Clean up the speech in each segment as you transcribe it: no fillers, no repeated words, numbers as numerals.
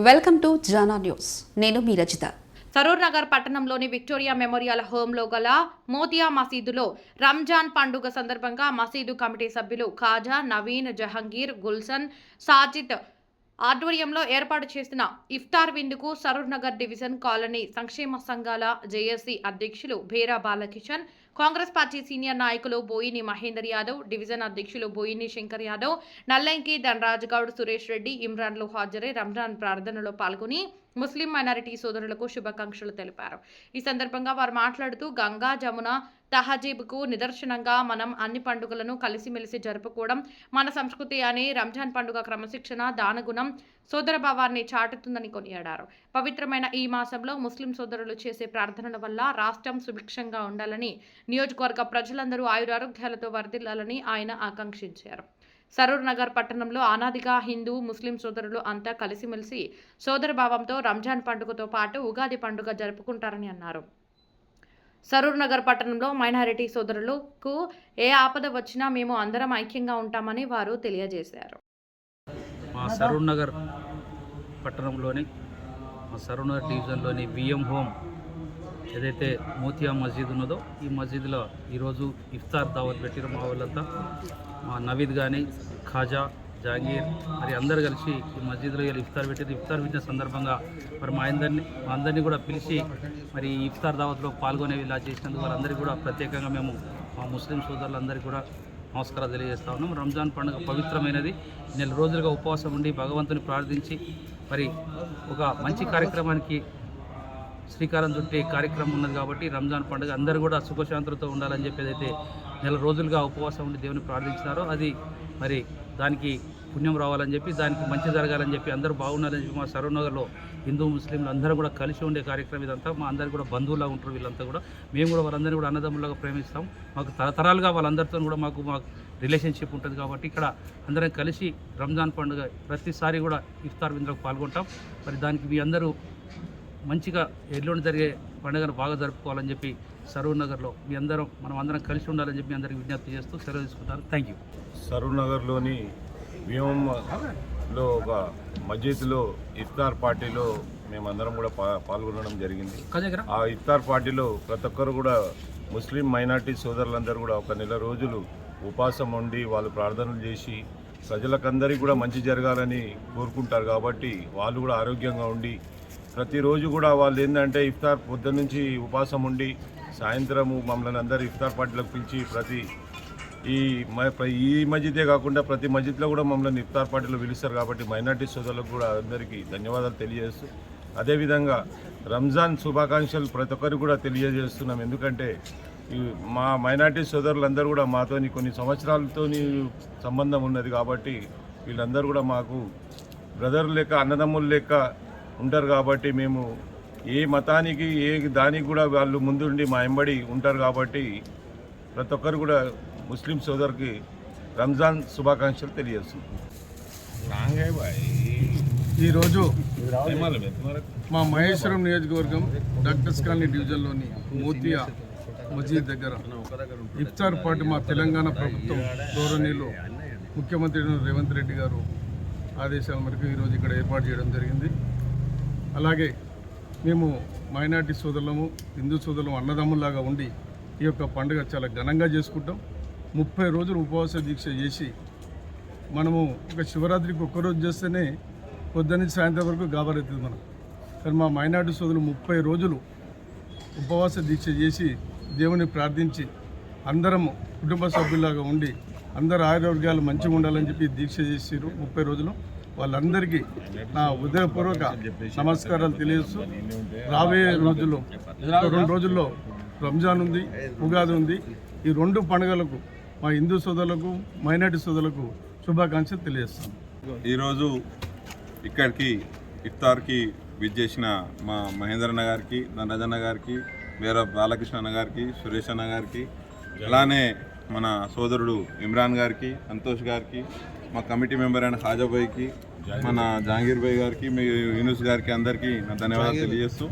Welcome to Jana news. నేను మీ రచిత. సరూర్ నగర్ పట్టణంలోని Victoria memorial హోంలో గల మోతియా మసీదులో రంజాన్ పండుగ సందర్భంగా మసీదు కమిటీ సభ్యులు ఖాజా నవీన్, జహంగీర్, గుల్షన్, సాజిద్ ఆధ్వర్యంలో ఏర్పాటు చేసిన ఇఫ్తార్ విందుకు సరూర్ నగర్ డివిజన్ కాలనీ సంక్షేమ సంఘాల జేఏసీ అధ్యక్షులు భేరా బాలకిషన్, కాంగ్రెస్ పార్టీ సీనియర్ నాయకులు బోయిని మహేందర్ యాదవ్, డివిజన్ అధ్యక్షులు బోయిని శంకర్ యాదవ్, నల్లంకి ధనరాజ్ గౌడ్, సురేష్ రెడ్డి, ఇమ్రాన్లు హాజరై రంజాన్ ప్రార్థనలో పాల్గొని ముస్లిం మైనారిటీ సోదరులకు శుభాకాంక్షలు తెలిపారు. ఈ సందర్భంగా వారు మాట్లాడుతూ గంగా జమున తహజీబ్కు నిదర్శనంగా మనం అన్ని పండుగలను కలిసిమెలిసి జరుపుకోవడం మన సంస్కృతి అని, రంజాన్ పండుగ క్రమశిక్షణ, దానగుణం, సోదరభావాన్ని చాటుతుందని కొనియాడారు. పవిత్రమైన ఈ మాసంలో ముస్లిం సోదరులు చేసే ప్రార్థనల వల్ల రాష్ట్రం సుభిక్షంగా ఉండాలని, నియోజకవర్గ ప్రజలందరూ ఆయురారోగ్యాలతో వర్ధిల్లాలని ఆయన ఆకాంక్షించారు. సరూర్ నగర్ పట్టణంలో అనాదిగా హిందూ, ముస్లిం సోదరులు అంతా కలిసిమెలిసి సోదరభావంతో రంజాన్ పండుగతో పాటు ఉగాది పండుగ జరుపుకుంటారని అన్నారు. సరూర్ నగర్ పట్టణంలో మైనారిటీ సోదరులకు ఏ ఆపద వచ్చినా మేము అందరం ఐక్యంగా ఉంటామని వారు తెలియజేశారు. మా సరూర్ నగర్ పట్టణంలోని మా సరూర్ నగర్ డివిజన్లోని బిఎం హోమ్ ఏదైతే మోతియా మస్జిద్ ఉన్నదో ఈ మస్జిద్లో ఈరోజు ఇఫ్తార్ దావత్ పెట్టిన మా వాళ్ళంతా, మా నవీద్ కానీ, ఖాజా, జహాంగీర్ మరి అందరు కలిసి ఈ మస్జిద్లో ఇఫ్తార్ పెట్టేది. ఇఫ్తార్ పెట్టిన సందర్భంగా మరి మా అందరినీ కూడా పిలిచి మరి ఈ ఇఫ్తార్ దావత్లో పాల్గొనేవి ఇలా చేసినందుకు వాళ్ళందరికీ కూడా ప్రత్యేకంగా మేము మా ముస్లిం సోదరులందరికీ కూడా నమస్కారాలు తెలియజేస్తా ఉన్నాం. రంజాన్ పండుగ పవిత్రమైనది. నెల రోజులుగా ఉపవాసం ఉండి భగవంతుని ప్రార్థించి మరి ఒక మంచి కార్యక్రమానికి శ్రీకారం చుట్టే కార్యక్రమం ఉన్నది కాబట్టి రంజాన్ పండుగ అందరూ కూడా సుఖశాంతులతో ఉండాలని చెప్పి ఏదైతే నెల రోజులుగా ఉపవాసం ఉండి దేవుని ప్రార్థించినారో అది మరి దానికి పుణ్యం రావాలని చెప్పి, దానికి మంచి జరగాలని చెప్పి, అందరూ బాగుండాలని చెప్పి మా సరూర్ నగర్లో హిందూ ముస్లింలు అందరూ కూడా కలిసి ఉండే కార్యక్రమం ఇదంతా. మా అందరూ కూడా బంధువులా ఉంటారు వీళ్ళంతా కూడా. మేము కూడా వాళ్ళందరినీ కూడా అన్నదమ్ములాగా ప్రేమిస్తాం. మాకు తరతరాలుగా వాళ్ళందరితో కూడా మాకు రిలేషన్షిప్ ఉంటుంది కాబట్టి ఇక్కడ అందరం కలిసి రంజాన్ పండుగ ప్రతిసారి కూడా ఇఫ్తార్ విందులకు పాల్గొంటాం. మరి దానికి మీ అందరూ మంచిగా ఎల్లుండి జరిగే పండుగను బాగా జరుపుకోవాలని చెప్పి సరూర్ నగర్లో మనం అందరం కలిసి ఉండాలని చెప్పి అందరికీ విజ్ఞప్తి చేస్తూ సెలవు తీసుకుంటాను. Thank you. సరూర్ నగర్లోని వ్యూహంలో ఒక మస్జిద్లో ఇఫ్తార్ పార్టీలో మేమందరం కూడా పాల్గొనడం జరిగింది. ఆ ఇఫ్తార్ పార్టీలో ప్రతి ఒక్కరు కూడా ముస్లిం మైనార్టీ సోదరులందరూ కూడా ఒక నెల రోజులు ఉపవాసం ఉండి వాళ్ళు ప్రార్థనలు చేసి ప్రజలకందరికీ కూడా మంచి జరగాలని కోరుకుంటారు. కాబట్టి వాళ్ళు కూడా ఆరోగ్యంగా ఉండి ప్రతిరోజు కూడా వాళ్ళు ఏంటంటే ఇఫ్తార్ పొద్దున్న నుంచి ఉపవాసం ఉండి సాయంత్రము మమ్మల్ని అందరూ ఇఫ్తార్ పార్టీలకు పిలిచి ఈ మస్జిదే కాకుండా ప్రతి మస్జిద్లో కూడా మమ్మల్ని ఇఫ్తార్ పార్టీలో పిలుస్తారు. కాబట్టి మైనార్టీ సోదరులకు కూడా అందరికీ ధన్యవాదాలు తెలియజేస్తూ అదేవిధంగా రంజాన్ శుభాకాంక్షలు ప్రతి ఒక్కరికి కూడా తెలియజేస్తున్నాం. ఎందుకంటే మా మైనార్టీ సోదరులందరూ కూడా మాతోని కొన్ని సంవత్సరాలతో సంబంధం ఉన్నది కాబట్టి వీళ్ళందరూ కూడా మాకు బ్రదర్ లెక్క, అన్నదమ్ములు లెక్క ఉంటారు. కాబట్టి మేము ఏ మతానికి ఏ దానికి కూడా వాళ్ళు ముందుండి మా ఎంబడి ఉంటారు. కాబట్టి ప్రతి ఒక్కరు కూడా ముస్లిం సోదరుకి రంజాన్ శుభాకాంక్షలు తెలియజేస్తున్నాం. ఈరోజు మా మహేశ్వరం నియోజకవర్గం డాక్టర్స్ కాలనీ డివిజన్లోని మోతియా మస్జిద్ దగ్గర ఇఫ్తార్ పార్టీ మా తెలంగాణ ప్రభుత్వం గౌరవనీయులు ముఖ్యమంత్రి రేవంత్ రెడ్డి గారు ఆదేశాల మేరకు ఈరోజు ఇక్కడ ఏర్పాటు చేయడం జరిగింది. అలాగే మేము మైనార్టీ సోదరులము, హిందూ సోదరులము అన్నదమ్ములాగా ఉండి ఈ యొక్క పండుగ చాలా ఘనంగా చేసుకుంటాం. 30 రోజులు ఉపవాస దీక్ష చేసి మనము ఒక శివరాత్రికి ఒక్కరోజు చేస్తేనే పొద్దున్నుంచి సాయంత్రం వరకు గాబరవుతుంది మనం. కానీ మా మైనార్టీ సోదరులు 30 రోజులు ఉపవాస దీక్ష చేసి దేవుని ప్రార్థించి అందరము కుటుంబ సభ్యులాగా ఉండి అందరు ఆరోగ్యాలు మంచిగా ఉండాలని చెప్పి దీక్ష చేసారు 30 రోజులు. వాళ్ళందరికీ నా హృదయపూర్వక నమస్కారాలు తెలియజేస్తూ రాబోయే రోజుల్లో 2 రోజుల్లో రంజాన్ ఉంది, ఉగాది ఉంది. ఈ 2 పండుగలకు మా హిందూ సోదరులకు, మైనార్టీ సోదరులకు శుభాకాంక్షలు తెలియజేస్తాను. ఈరోజు ఇక్కడికి ఇఫ్తార్కి విచ్చేసిన మా మహేందర్ అన్న గారికి, ధనరాజన్న గారికి, వీర బాలకృష్ణ అన్న గారికి, సురేష్ అన్న గారికి, అలానే మన సోదరుడు ఇమ్రాన్ గారికి, సంతోష్ గారికి, మా కమిటీ మెంబర్ అయిన హాజాబాయికి, మన జహాంగీర్ భాయ్ గారికి, మీ యూనుస్ గారికి అందరికీ నా ధన్యవాదాలు తెలియజేస్తూ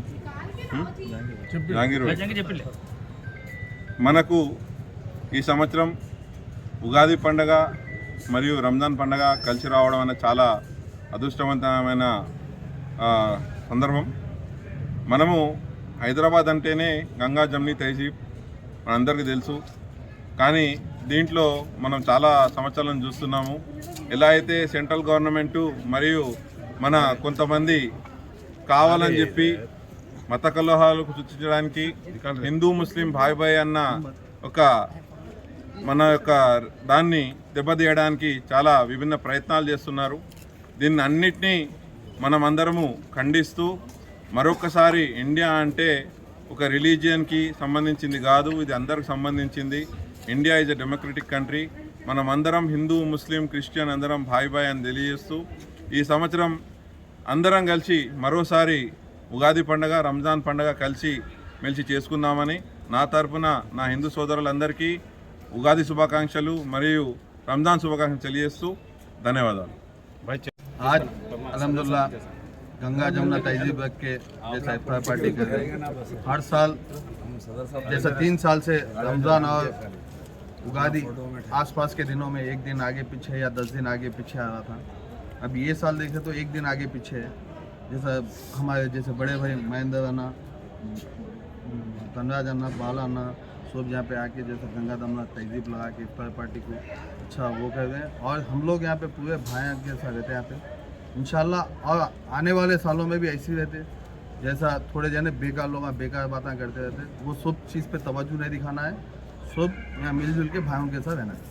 జహాంగీర్ భాయ్ మనకు ఈ సంవత్సరం ఉగాది పండుగ మరియు రంజాన్ పండుగ కలిసి రావడం అనేది చాలా అదృష్టవంతమైన సందర్భం. మనము హైదరాబాద్ అంటేనే గంగా జమ్ని తహజీబ్ మనందరికీ తెలుసు. కానీ దీంట్లో మనం చాలా సంవత్సరాల నుంచి చూస్తున్నాము. ఎలా అయితే సెంట్రల్ గవర్నమెంటు మరియు మన కొంతమంది కావాలని చెప్పి మత కలహాలకు సృష్టించడానికి హిందూ ముస్లిం భాయ్ భాయ్ అన్న ఒక మన యొక్క దాన్ని దెబ్బతీయడానికి చాలా విభిన్న ప్రయత్నాలు చేస్తున్నారు. దీన్ని అన్నిటినీ మనం అందరము ఖండిస్తూ మరొకసారి ఇండియా అంటే ఒక రిలీజియన్కి సంబంధించింది కాదు, ఇది అందరికి సంబంధించింది. India is a democratic country. మనం అందరం హిందూ ముస్లిం క్రిస్టియన్ అందరం భాయ్ భాయ్ అని తెలియజేస్తూ ఈ సంవత్సరం అందరం కలిసి మరోసారి ఉగాది పండుగ రంజాన్ పండుగ కలిసి మెలిసి చేసుకుందామని నా తరపున నా హిందూ సోదరులందరికీ ఉగాది శుభాకాంక్షలు మరియు రంజాన్ శుభాకాంక్షలు తెలియజేస్తూ ధన్యవాదాలు. आज अल्हम्दुलिल्लाह गंगा जमुना तहजीब के जैसा इफ्तार पार्टी कर रहे हैं। हर साल जैसा 3 साल से रमज़ान और उगादी आसपास के दिनों में एक दिन आगे पीछे या 10 दिन आगे पीछे आ रहा था। अब ये साल देखें तो एक दिन आगे पीछे है। जैसा हमारे जैसे बड़े भाई महेंद्र अन्ना, धनराज अन्ना, बाला अन्ना सब यहाँ पे आके जैसे गंगा जमुना तहजीब लगा के इफ्तार पार्टी को अच्छा वो कर रहे हैं। और हम लोग यहाँ पे पूरे भाई के साथ रहते हैं यहाँ पे इंशाल्लाह। और आने वाले सालों में भी ऐसे ही रहते, जैसा थोड़े जने बेकार लोग बेकार बातें करते रहते, वो सब चीज़ पे तवज्जो नहीं दिखाना है, सब यहाँ मिलजुल के भाइयों के साथ रहना है।